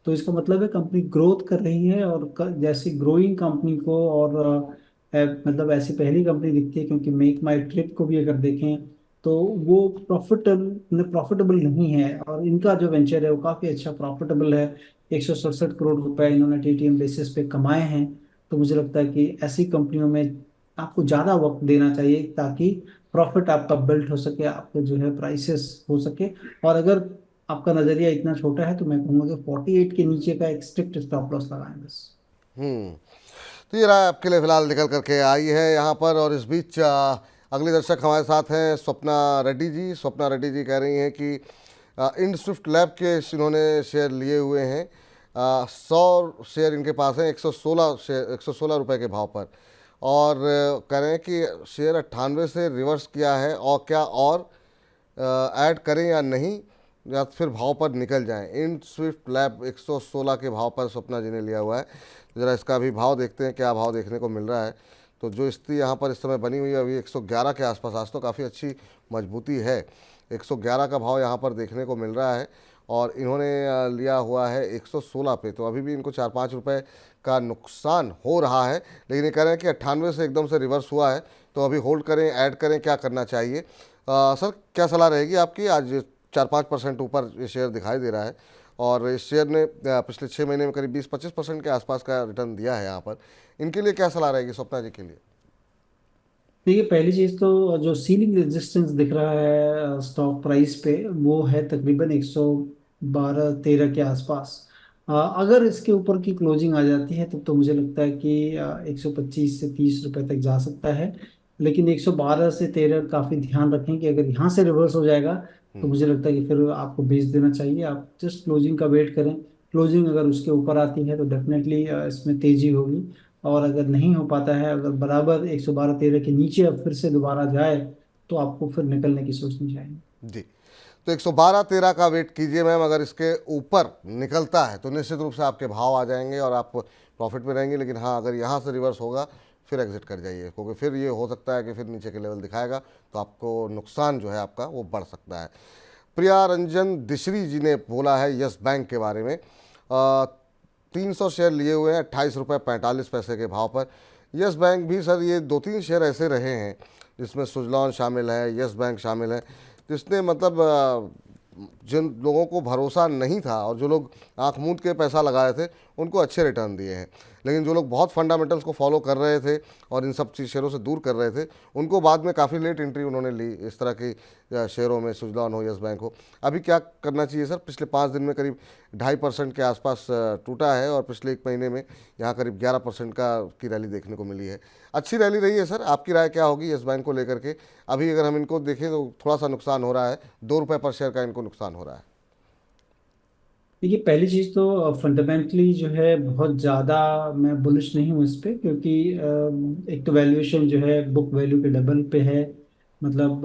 तो इसका मतलब है कंपनी ग्रोथ कर रही है। और जैसी ग्रोइंग कंपनी को, और मतलब ऐसी पहली कंपनी दिखती है, क्योंकि मेक माई ट्रिप को भी अगर देखें तो वो प्रॉफिटेबल नहीं है, और इनका जो वेंचर है वो काफ़ी अच्छा प्रॉफिटेबल है। 167 करोड़ रुपए इन्होंने टीटीएम बेसिस पे कमाए हैं। तो मुझे लगता है कि ऐसी कंपनियों में आपको ज़्यादा वक्त देना चाहिए, ताकि प्रॉफिट आपका बिल्ड हो सके, आपके जो है प्राइसेस हो सके। और अगर आपका नज़रिया इतना छोटा है तो मैं कहूँगा कि 48 के नीचे का एक स्ट्रिक्ट स्टॉप लॉस लगाएं बस। हम्म। तो ये राय आपके लिए फिलहाल निकल करके आई है यहाँ पर। और इस बीच अगले दर्शक हमारे साथ हैं स्वप्ना रेड्डी जी। स्वप्ना रेड्डी जी कह रही हैं कि इंड स्विफ्ट लैब के इन्होंने शेयर लिए हुए हैं। 100 शेयर इनके पास हैं 116 रुपये के भाव पर। और कह रहे हैं कि शेयर 98 से रिवर्स किया है, और क्या और ऐड करें या नहीं, या फिर भाव पर निकल जाएं। इन स्विफ्ट लैब 116 के भाव पर स्वप्ना जी ने लिया हुआ है। ज़रा इसका भी भाव देखते हैं क्या भाव देखने को मिल रहा है। तो जो स्थिति यहाँ पर इस समय बनी हुई है अभी 111 के आसपास, आज तो काफ़ी अच्छी मजबूती है। 111 का भाव यहाँ पर देखने को मिल रहा है, और इन्होंने लिया हुआ है 116 पे। तो अभी भी इनको 4-5 रुपये का नुकसान हो रहा है। लेकिन ये कह रहे हैं कि 98 से एकदम से रिवर्स हुआ है, तो अभी होल्ड करें, ऐड करें, क्या करना चाहिए? सर क्या सलाह रहेगी आपकी? आज 4-5% ऊपर ये शेयर दिखाई दे रहा है, और इस शेयर ने पिछले 6 महीने में करीब 20-25% के आसपास का रिटर्न दिया है। यहाँ पर इनके लिए क्या सलाह रहेगी स्वप्ना जी के लिए? देखिए, पहली चीज तो जो सीलिंग रेजिस्टेंस दिख रहा है स्टॉक प्राइस पे, वो है तकरीबन 112-13 के आसपास। अगर इसके ऊपर की क्लोजिंग आ जाती है तब तो मुझे लगता है कि 125 से 30 रुपए तक जा सकता है। लेकिन 112 से 13 काफी ध्यान रखें कि अगर यहाँ से रिवर्स हो जाएगा तो मुझे लगता है कि फिर आपको बेच देना चाहिए। आप जस्ट क्लोजिंग का वेट करें। क्लोजिंग अगर उसके ऊपर आती है तो डेफिनेटली इसमें तेजी होगी। और अगर नहीं हो पाता है, अगर बराबर 112-13 के नीचे अब फिर से दोबारा जाए, तो आपको फिर निकलने की सोचनी चाहिए। जी, तो 112-13 का वेट कीजिए मैम। अगर इसके ऊपर निकलता है तो निश्चित रूप से आपके भाव आ जाएंगे और आप प्रॉफिट में रहेंगे। लेकिन हाँ, अगर यहाँ से रिवर्स होगा फिर एग्जिट कर जाइए, क्योंकि फिर ये हो सकता है कि फिर नीचे के लेवल दिखाएगा, तो आपको नुकसान जो है आपका वो बढ़ सकता है। प्रिया रंजन दिशरी जी ने बोला है यस बैंक के बारे में। 300 शेयर लिए हुए हैं 28.45 रुपये के भाव पर। यस बैंक भी सर, ये 2-3 शेयर ऐसे रहे हैं जिसमें सुजलॉन शामिल है, यस बैंक शामिल है, जिसने मतलब जिन लोगों को भरोसा नहीं था और जो लोग आंख मूंद के पैसा लगाए थे उनको अच्छे रिटर्न दिए हैं। लेकिन जो लोग बहुत फंडामेंटल्स को फॉलो कर रहे थे और इन सब चीज़ शेयरों से दूर कर रहे थे, उनको बाद में काफ़ी लेट एंट्री उन्होंने ली इस तरह की शेयरों में, सुजलॉन हो, यस बैंक हो। अभी क्या करना चाहिए सर? पिछले 5 दिन में करीब 2.5% के आसपास टूटा है और पिछले 1 महीने में यहाँ करीब 11% की रैली देखने को मिली है। अच्छी रैली रही है सर, आपकी राय क्या होगी यस बैंक को लेकर के? अभी अगर हम इनको देखें तो थोड़ा सा नुकसान हो रहा है, 2 रुपये पर शेयर का इनको नुकसान हो रहा है। देखिए, पहली चीज़ तो फंडामेंटली जो है बहुत ज़्यादा मैं बुलिश नहीं हूँ इस पे, क्योंकि एक तो वैल्यूएशन जो है बुक वैल्यू के डबल पे है। मतलब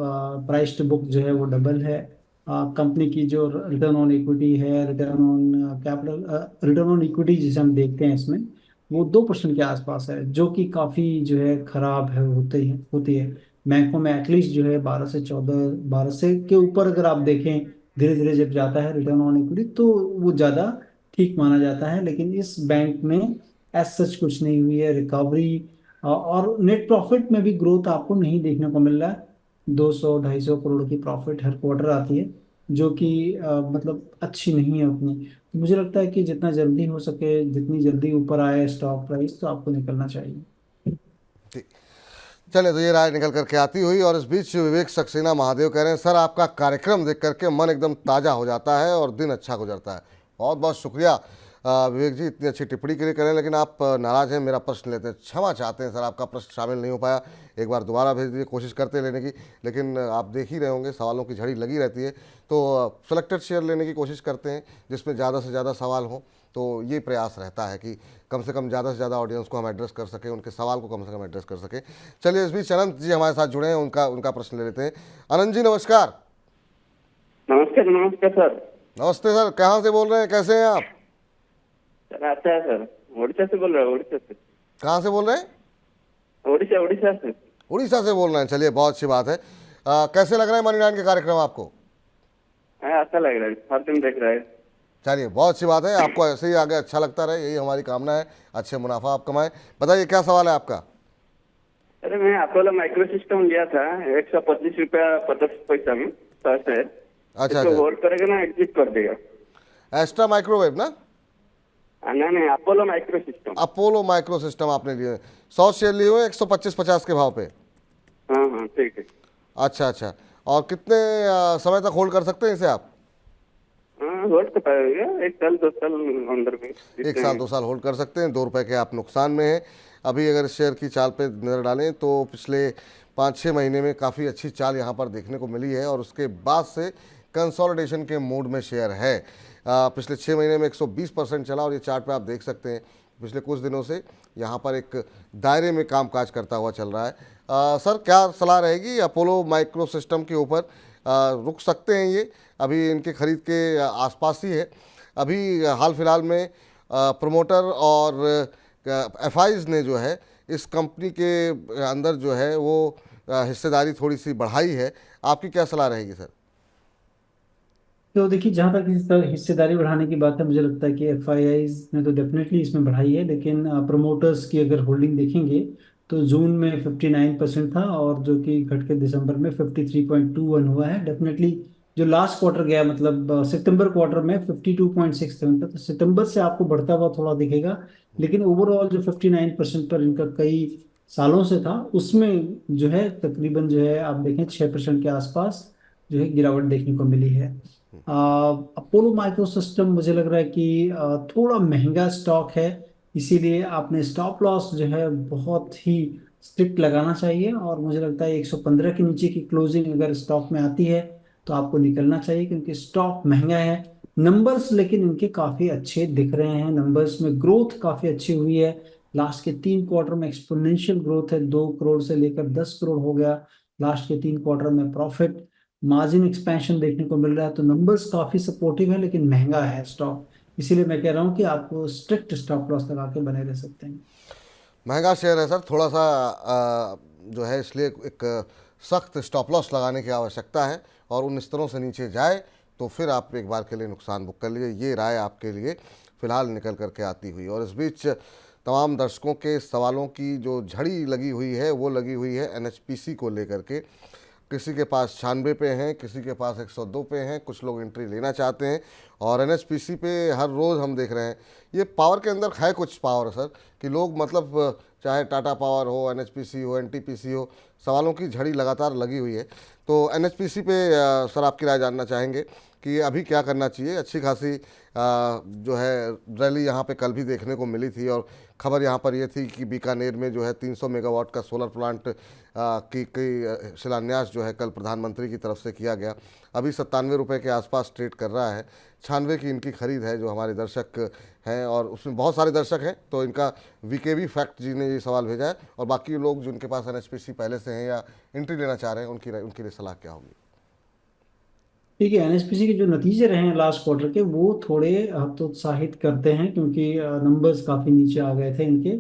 प्राइस टू बुक जो है वो डबल है। कंपनी की जो रिटर्न ऑन इक्विटी है, return on capital, return on equity जिसे हम देखते हैं इसमें, वो 2% के आसपास है, जो कि काफ़ी जो है खराब है, होती है। बैंकों में एटलीस्ट जो है 12 से 14, 12 से के ऊपर अगर आप देखें, धीरे धीरे जब जाता है रिटर्न ऑन इक्विटी, तो वो ज़्यादा ठीक माना जाता है। लेकिन इस बैंक में एज सच कुछ नहीं हुई है रिकवरी, और नेट प्रॉफिट में भी ग्रोथ आपको नहीं देखने को मिल रहा है। 200-250 करोड़ की प्रॉफिट हर क्वार्टर आती है, जो कि मतलब अच्छी नहीं है उतनी। तो मुझे लगता है कि जितना जल्दी हो सके, जितनी जल्दी ऊपर आए स्टॉक प्राइस, तो आपको निकलना चाहिए। ठीक, चले तो ये राय निकल करके आती हुई। और इस बीच विवेक सक्सेना महादेव कह रहे हैं, सर आपका कार्यक्रम देख करके मन एकदम ताज़ा हो जाता है और दिन अच्छा गुजरता है। बहुत बहुत शुक्रिया विवेक जी, इतनी अच्छी टिप्पणी के लिए करें। लेकिन आप नाराज़ हैं, मेरा प्रश्न लेते हैं, क्षमा चाहते हैं सर, आपका प्रश्न शामिल नहीं हो पाया। एक बार दोबारा भेज दीजिए, कोशिश करते हैं लेने की। लेकिन आप देख ही रहे होंगे सवालों की झड़ी लगी रहती है, तो सेलेक्टेड शेयर लेने की कोशिश करते हैं जिसमें ज़्यादा से ज़्यादा सवाल हो। तो ये प्रयास रहता है कि कम से कम ज़्यादा से ज़्यादा ऑडियंस को हम एड्रेस कर सकें, उनके सवाल को कम से कम एड्रेस कर सकें। चलिए, इस बीच अनंत जी हमारे साथ जुड़े हैं, उनका प्रश्न ले लेते हैं। अनंत जी नमस्कार। नमस्कार नमस्कार सर। नमस्ते सर, कहाँ से बोल रहे हैं, कैसे हैं आप? सर अच्छा है सर, उड़ीसा से बोल रहा हूँ। उड़ीसा से। कहाँ से बोल रहे हैं? उड़ीसा उड़ीसा से। उड़ीसा से बोल रहे हैं, चलिए बहुत अच्छी बात है। कैसे लग रहा है मनी नाइन के कार्यक्रम आपको? हाँ अच्छा लग रहा है, हर दिन देख रहा है। चलिए बहुत अच्छी बात है, आपको ऐसे ही आगे अच्छा लगता रहे, यही हमारी कामना है। अच्छे मुनाफा आप कमाएं। बताइए क्या सवाल है आपका? अरे मैं अपोलो माइक्रो सिस्टम लिया था 125 रुपया 50 पैसा में फर्स्ट है। अच्छा इसको अच्छा, होल्ड करेगा ना एग्जिट कर देगा? एस्ट्रा माइक्रोवेव ना? नहीं Apollo micro system. Apollo micro system आपने लिए, 100 शेयर लिए हुए 125-50 के भाव पे? हाँ हाँ ठीक है। अच्छा अच्छा, और कितने समय तक होल्ड कर सकते हैं इसे आप? हाँ होल्ड कर पाएगा, 1 साल 2 साल अंदर में। 1 साल 2 साल होल्ड कर सकते हैं। 2 रुपये के आप नुकसान में हैं। अभी अगर शेयर की चाल पे नज़र डालें तो पिछले 5-6 महीने में काफ़ी अच्छी चाल यहाँ पर देखने को मिली है और उसके बाद से कंसोलिडेशन के मूड में शेयर है। पिछले 6 महीने में 120% चला और ये चार्ट पे आप देख सकते हैं पिछले कुछ दिनों से यहाँ पर एक दायरे में कामकाज करता हुआ चल रहा है। सर क्या सलाह रहेगी अपोलो माइक्रो सिस्टम के ऊपर? रुक सकते हैं ये? अभी इनके खरीद के आसपास ही है। अभी हाल फिलहाल में प्रमोटर और एफआईज ने जो है इस कंपनी के अंदर जो है वो हिस्सेदारी थोड़ी सी बढ़ाई है। आपकी क्या सलाह रहेगी सर? तो देखिए, जहाँ तक हिस्सेदारी बढ़ाने की बात है, मुझे लगता है कि एफआईआईज ने तो डेफिनेटली इसमें बढ़ाई है। लेकिन प्रोमोटर्स की अगर होल्डिंग देखेंगे, तो जून में 59% था, और जो कि घट के दिसंबर में 53.21 हुआ है। डेफिनेटली जो लास्ट क्वार्टर गया, मतलब सितंबर क्वार्टर में 52.67 था, तो सितंबर से आपको बढ़ता हुआ थोड़ा दिखेगा। लेकिन ओवरऑल जो 59% पर इनका कई सालों से था, उसमें जो है तकरीबन जो है आप देखें 6% के आसपास जो है गिरावट देखने को मिली है। अपोलो माइक्रो सिस्टम मुझे लग रहा है कि थोड़ा महंगा स्टॉक है, इसीलिए आपने स्टॉप लॉस जो है बहुत ही स्ट्रिक्ट लगाना चाहिए। और मुझे लगता है 115 के नीचे की क्लोजिंग अगर स्टॉक में आती है, तो आपको निकलना चाहिए, क्योंकि स्टॉक महंगा है। नंबर्स लेकिन इनके काफ़ी अच्छे दिख रहे हैं, नंबर्स में ग्रोथ काफ़ी अच्छी हुई है। लास्ट के 3 क्वार्टर में एक्सपोनेंशियल ग्रोथ है, 2 करोड़ से लेकर 10 करोड़ हो गया लास्ट के 3 क्वार्टर में। प्रॉफिट मार्जिन एक्सपेंशन देखने को मिल रहा है, तो नंबर्स काफी सपोर्टिव है, लेकिन महंगा है स्टॉक। इसीलिए मैं कह रहा हूँ कि आपको स्ट्रिक्ट स्टॉप लॉस लगा के बने रह सकते हैं। महंगा शेयर है सर, थोड़ा सा जो है इसलिए एक सख्त स्टॉप लॉस लगाने की आवश्यकता है और उन स्तरों से नीचे जाए तो फिर आप एक बार के लिए नुकसान बुक कर लीजिए। ये राय आपके लिए फ़िलहाल निकल करके आती हुई। और इस बीच तमाम दर्शकों के सवालों की जो झड़ी लगी हुई है वो लगी हुई है एनएचपीसी को लेकर के। किसी के पास 96 पे हैं, किसी के पास 102 पे हैं, कुछ लोग एंट्री लेना चाहते हैं। और एनएचपीसी पे हर रोज़ हम देख रहे हैं, ये पावर के अंदर है कुछ पावर सर, कि लोग मतलब चाहे टाटा पावर हो, एनएचपीसी हो, एनटीपीसी हो, सवालों की झड़ी लगातार लगी हुई है। तो एनएचपीसी पे सर आपकी राय जानना चाहेंगे कि अभी क्या करना चाहिए। अच्छी खासी जो है रैली यहाँ पे कल भी देखने को मिली थी, और खबर यहाँ पर ये थी कि बीकानेर में जो है 300 मेगावाट का सोलर प्लांट की शिलान्यास जो है कल प्रधानमंत्री की तरफ से किया गया। अभी 97 रुपये के आसपास ट्रेड कर रहा है। 96 की इनकी खरीद है, जो हमारे दर्शक हैं, और उसमें बहुत सारे दर्शक हैं, तो इनका वीकेबी फैक्ट जी ने ये सवाल भेजा है। और बाकी लोग जिनके पास एनएचपीसी पहले से हैं या एंट्री लेना चाह रहे हैं, उनके लिए सलाह क्या होगी? ठीक है, एनएचपीसी के जो नतीजे रहे हैं लास्ट क्वार्टर के, वो थोड़े हतोत्साहित करते हैं, क्योंकि नंबर्स काफ़ी नीचे आ गए थे इनके।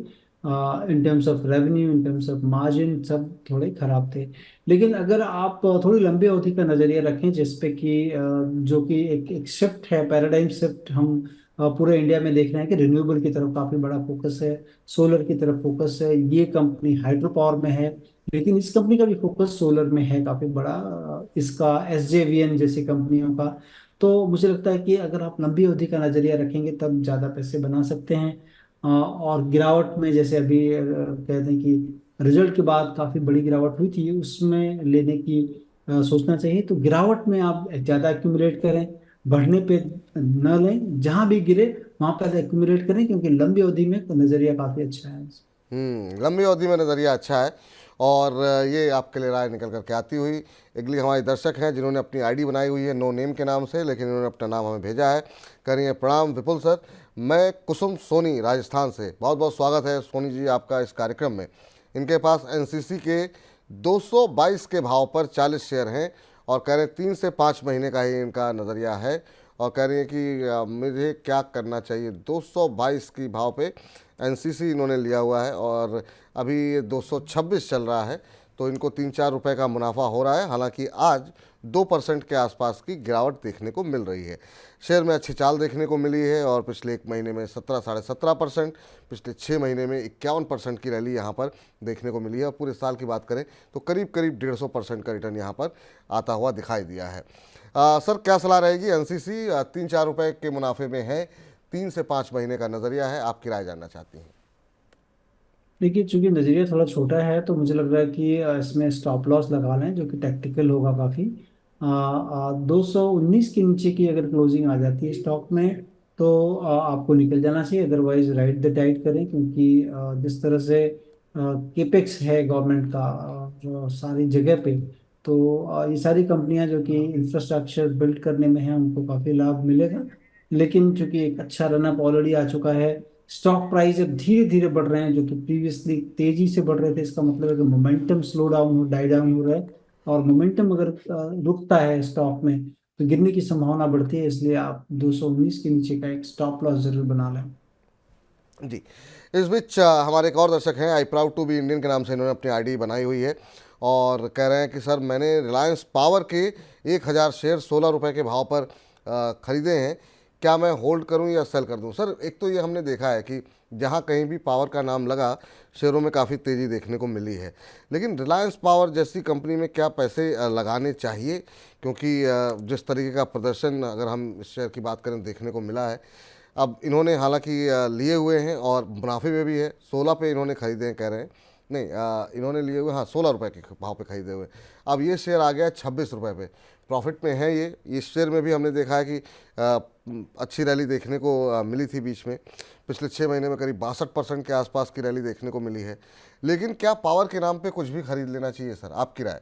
In terms of revenue, in terms of margin, सब थोड़े खराब थे। लेकिन अगर आप थोड़ी लंबी अवधि का नज़रिया रखें, जिसपे कि जो कि एक शिफ्ट है, पैराडाइम शिफ्ट हम पूरे इंडिया में देख रहे हैं कि रिन्यूएबल की तरफ काफ़ी बड़ा फोकस है, सोलर की तरफ फोकस है। ये कंपनी हाइड्रो पावर में है, लेकिन इस कंपनी का भी फोकस सोलर में है काफी बड़ा, इसका एसजेवीएन जैसी कंपनियों का। तो मुझे लगता है कि अगर आप लंबी अवधि का नजरिया रखेंगे तब ज्यादा पैसे बना सकते हैं। और गिरावट में, जैसे अभी कहते हैं कि रिजल्ट के बाद काफी बड़ी गिरावट हुई थी, उसमें लेने की सोचना चाहिए। तो गिरावट में आप ज्यादा एक्यूमुलेट करें, बढ़ने पे न लें, जहां भी गिरे वहां पर एक्यूमुलेट करें, क्योंकि लंबी अवधि में नजरिया काफी अच्छा है। लंबी अवधि में नज़रिया अच्छा है, और ये आपके लिए राय निकल करके आती हुई। अगली हमारे दर्शक हैं जिन्होंने अपनी आईडी बनाई हुई है नो नेम के नाम से, लेकिन इन्होंने अपना नाम हमें भेजा है। करिए प्रणाम विपुल सर, मैं कुसुम सोनी राजस्थान से। बहुत बहुत स्वागत है सोनी जी आपका इस कार्यक्रम में। इनके पास एनसीसी के 222 के भाव पर 40 शेयर हैं, और कह रहे हैं 3 से 5 महीने का ही इनका नज़रिया है, और कह रही है कि मुझे क्या करना चाहिए। 222 की भाव पे एनसीसी इन्होंने लिया हुआ है, और अभी ये 226 चल रहा है, तो इनको 3-4 रुपए का मुनाफा हो रहा है। हालांकि आज 2% के आसपास की गिरावट देखने को मिल रही है। शेयर में अच्छी चाल देखने को मिली है, और पिछले 1 महीने में 17-17.5%, पिछले 6 महीने में 51% की रैली यहाँ पर देखने को मिली है। और पूरे साल की बात करें तो करीब करीब 150% का रिटर्न यहाँ पर आता हुआ दिखाई दिया है। सर क्या सलाह रहेगी? एनसीसी 3-4 रुपये के मुनाफे में है, 3 से 5 महीने का नज़रिया है, आपकी राय जानना चाहती हैं। देखिए, चूंकि नज़रिया थोड़ा छोटा है, तो मुझे लग रहा है कि इसमें स्टॉप लॉस लगा लें, जो कि टैक्टिकल होगा काफ़ी। 219 के नीचे की अगर क्लोजिंग आ जाती है स्टॉक में, तो आपको निकल जाना चाहिए। अदरवाइज राइड द टाइड करें, क्योंकि जिस तरह से केपेक्स है गवर्नमेंट का जो सारी जगह पे, तो ये सारी कंपनियां जो कि इंफ्रास्ट्रक्चर बिल्ड करने में हैं, उनको काफ़ी लाभ मिलेगा। लेकिन चूंकि एक अच्छा रनअप ऑलरेडी आ चुका है, स्टॉक प्राइस अब धीरे धीरे बढ़ रहे हैं, जो कि प्रीवियसली तेजी से बढ़ रहे थे। इसका मतलब है कि मोमेंटम स्लो डाउन हो, डाई डाउन हो रहा है। और मोमेंटम अगर रुकता है स्टॉक में, तो गिरने की संभावना बढ़ती है। इसलिए आप 219 के नीचे का एक स्टॉप लॉस जरूर बना लें। जी, इस बीच हमारे एक और दर्शक हैं, I proud to be Indian के नाम से इन्होंने अपनी आईडी बनाई हुई है, और कह रहे हैं कि सर मैंने रिलायंस पावर के 1000 शेयर 16 रुपये के भाव पर खरीदे हैं, क्या मैं होल्ड करूं या सेल कर दूं? सर एक तो ये हमने देखा है कि जहां कहीं भी पावर का नाम लगा, शेयरों में काफ़ी तेज़ी देखने को मिली है, लेकिन रिलायंस पावर जैसी कंपनी में क्या पैसे लगाने चाहिए? क्योंकि जिस तरीके का प्रदर्शन अगर हम इस शेयर की बात करें देखने को मिला है। अब इन्होंने हालांकि लिए हुए हैं, और मुनाफे में भी है। 16 पे इन्होंने खरीदे हैं, कह रहे हैं नहीं, इन्होंने लिए हुए, हाँ 16 रुपये के भाव पे खरीदे हुए। अब ये शेयर आ गया 26 रुपये पे, प्रॉफिट में है ये। इस शेयर में भी हमने देखा है कि अच्छी रैली देखने को मिली थी बीच में। पिछले 6 महीने में करीब 62% के आसपास की रैली देखने को मिली है। लेकिन क्या पावर के नाम पे कुछ भी खरीद लेना चाहिए सर, आपकी राय?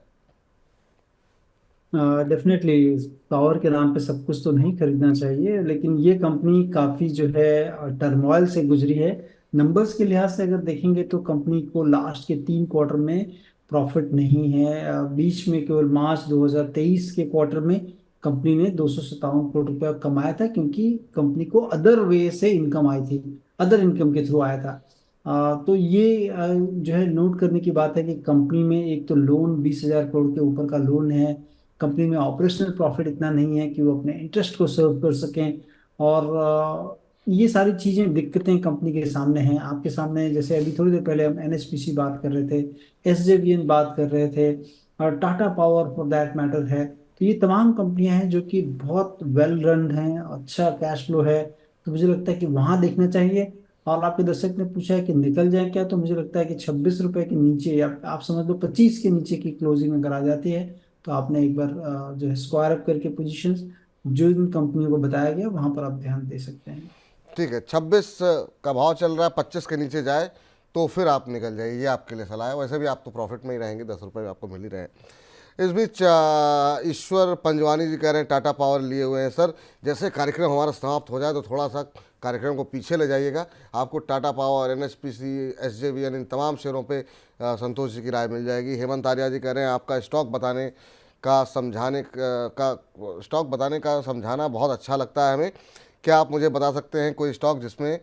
डेफिनेटली पावर के नाम पे सब कुछ तो नहीं खरीदना चाहिए, लेकिन ये कंपनी काफ़ी जो है टर्मोइल से गुजरी है। नंबर्स के लिहाज से अगर देखेंगे तो कंपनी को लास्ट के 3 क्वार्टर में प्रॉफिट नहीं है। बीच में केवल मार्च 2023 के क्वार्टर में कंपनी ने 257 करोड़ रुपया कमाया था, क्योंकि कंपनी को अदर वे से इनकम आई थी, अदर इनकम के थ्रू आया था। तो ये जो है नोट करने की बात है कि कंपनी में एक तो लोन 20,000 करोड़ के ऊपर का लोन है। कंपनी में ऑपरेशनल प्रॉफिट इतना नहीं है कि वो अपने इंटरेस्ट को सर्व कर सकें। और ये सारी चीज़ें, दिक्कतें कंपनी के सामने हैं, आपके सामने। जैसे अभी थोड़ी देर पहले हम एनएचपीसी बात कर रहे थे, एसजेवीएन बात कर रहे थे, और Tata power for that matter है। तो ये तमाम कंपनियां हैं जो कि बहुत वेल रन हैं, अच्छा कैश फ्लो है। तो मुझे लगता है कि वहां देखना चाहिए। और आपके दर्शक ने पूछा है कि निकल जाए क्या, तो मुझे लगता है कि 26 रुपए के नीचे, या आप समझ लो 25 के नीचे की क्लोजिंग अगर आ जाती है, तो आपने एक बार जो है स्क्वायर अप करके पोजीशंस जो इन कंपनियों को बताया गया वहां पर आप ध्यान दे सकते हैं। ठीक है, 26 का भाव चल रहा है, 25 के नीचे जाए तो फिर आप निकल जाइए, ये आपके लिए सलाह है। वैसे भी आप तो प्रॉफिट में ही रहेंगे, 10 रुपये आपको मिल ही रहे हैं। इस बीच ईश्वर पंजवानी जी कह रहे हैं टाटा पावर लिए हुए हैं सर, जैसे कार्यक्रम हमारा समाप्त हो जाए तो थोड़ा सा कार्यक्रम को पीछे ले जाइएगा, आपको टाटा पावर, एनएचपीसी, एसजेवीएन, इन तमाम शेयरों पे संतोष जी की राय मिल जाएगी। हेमंत आर्या जी कह रहे हैं आपका स्टॉक बताने का स्टॉक बताने का समझाना बहुत अच्छा लगता है हमें। क्या आप मुझे बता सकते हैं कोई स्टॉक जिसमें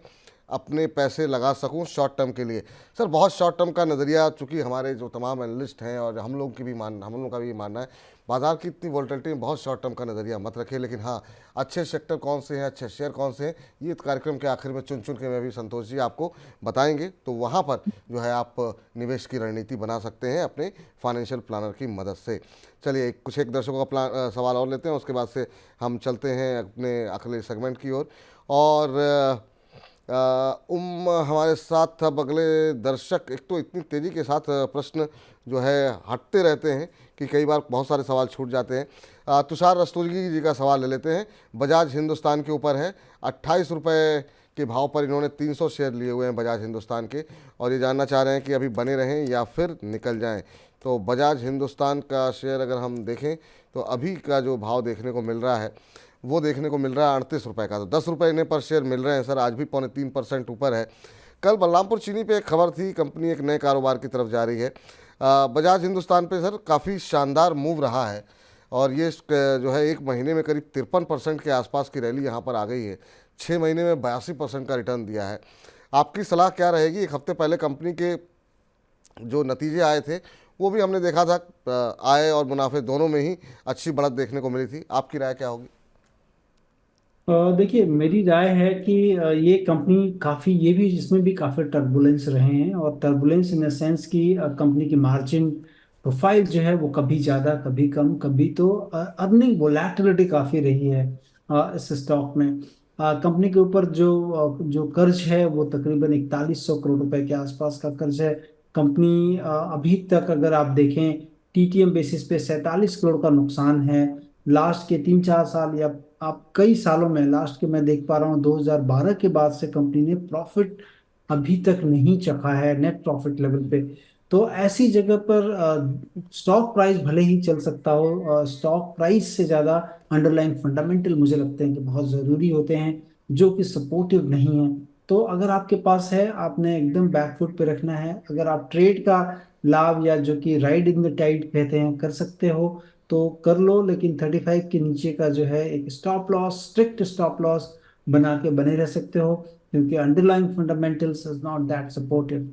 अपने पैसे लगा सकूं शॉर्ट टर्म के लिए? सर बहुत शॉर्ट टर्म का नज़रिया, चूँकि हमारे जो तमाम एनालिस्ट हैं और हम लोग का भी मानना है, बाजार की इतनी वोलेटिलिटी में बहुत शॉर्ट टर्म का नज़रिया मत रखिए। लेकिन हाँ, अच्छे सेक्टर कौन से हैं, अच्छे शेयर कौन से हैं, ये कार्यक्रम के आखिर में चुन चुन के मैं भी संतोष जी आपको बताएंगे। तो वहाँ पर जो है आप निवेश की रणनीति बना सकते हैं अपने फाइनेंशियल प्लानर की मदद से। चलिए एक दर्शकों का सवाल और लेते हैं, उसके बाद से हम चलते हैं अपने अगले सेगमेंट की ओर। और हमारे साथ अब अगले दर्शक, एक तो इतनी तेज़ी के साथ प्रश्न जो है हटते रहते हैं कि कई बार बहुत सारे सवाल छूट जाते हैं। तुषार रस्तोगी जी का सवाल ले लेते हैं। बजाज हिंदुस्तान के ऊपर है, 28 रुपये के भाव पर इन्होंने 300 शेयर लिए हुए हैं बजाज हिंदुस्तान के, और ये जानना चाह रहे हैं कि अभी बने रहें या फिर निकल जाएं। तो बजाज हिंदुस्तान का शेयर अगर हम देखें तो अभी का जो भाव देखने को मिल रहा है वो देखने को मिल रहा है 38 रुपये का। तो 10 रुपये इन्हें पर शेयर मिल रहे हैं सर, आज भी 3.25% ऊपर है। कल बलरामपुर चीनी पे एक खबर थी, कंपनी एक नए कारोबार की तरफ जा रही है। बजाज हिंदुस्तान पे सर काफ़ी शानदार मूव रहा है, और ये जो है 1 महीने में करीब 53% के आसपास की रैली यहाँ पर आ गई है। 6 महीने में 82% का रिटर्न दिया है। आपकी सलाह क्या रहेगी? एक हफ्ते पहले कंपनी के जो नतीजे आए थे वो भी हमने देखा था, आय और मुनाफे दोनों में ही अच्छी बढ़त देखने को मिली थी। आपकी राय क्या होगी? देखिए, मेरी राय है कि ये कंपनी काफ़ी, ये भी इसमें भी काफ़ी टर्बुलेंस रहे हैं, और टर्बुलेंस इन द सेंस कि कंपनी की मार्जिन प्रोफाइल जो है वो कभी ज़्यादा कभी कम, कभी तो अर्निंग वोलैटिलिटी काफ़ी रही है इस स्टॉक में। कंपनी के ऊपर जो कर्ज है वो तकरीबन 4100 करोड़ रुपए के आसपास का कर्ज है। कंपनी अभी तक अगर आप देखें टीटीएम बेसिस पे 47 करोड़ का नुकसान है। लास्ट के 3-4 साल, या आप कई सालों में, लास्ट के मैं देख पा रहा हूँ 2012 के बाद से कंपनी ने प्रॉफिट अभी तक नहीं चखा है नेट प्रॉफिट लेवल पे। तो ऐसी जगह पर स्टॉक प्राइस भले ही चल सकता हो, स्टॉक प्राइस से ज्यादा अंडरलाइन फंडामेंटल मुझे लगते हैं कि बहुत जरूरी होते हैं, जो कि सपोर्टिव नहीं है। तो अगर आपके पास है, आपने एकदम बैकफुट पे रखना है। अगर आप ट्रेड का लाभ, या जो कि राइड इन द टाइड कहते हैं, कर सकते हो तो कर लो, लेकिन 35 के नीचे का जो है एक stop loss, strict stop loss बना के बने रह सकते हो, क्योंकि underlying fundamentals is not that supportive.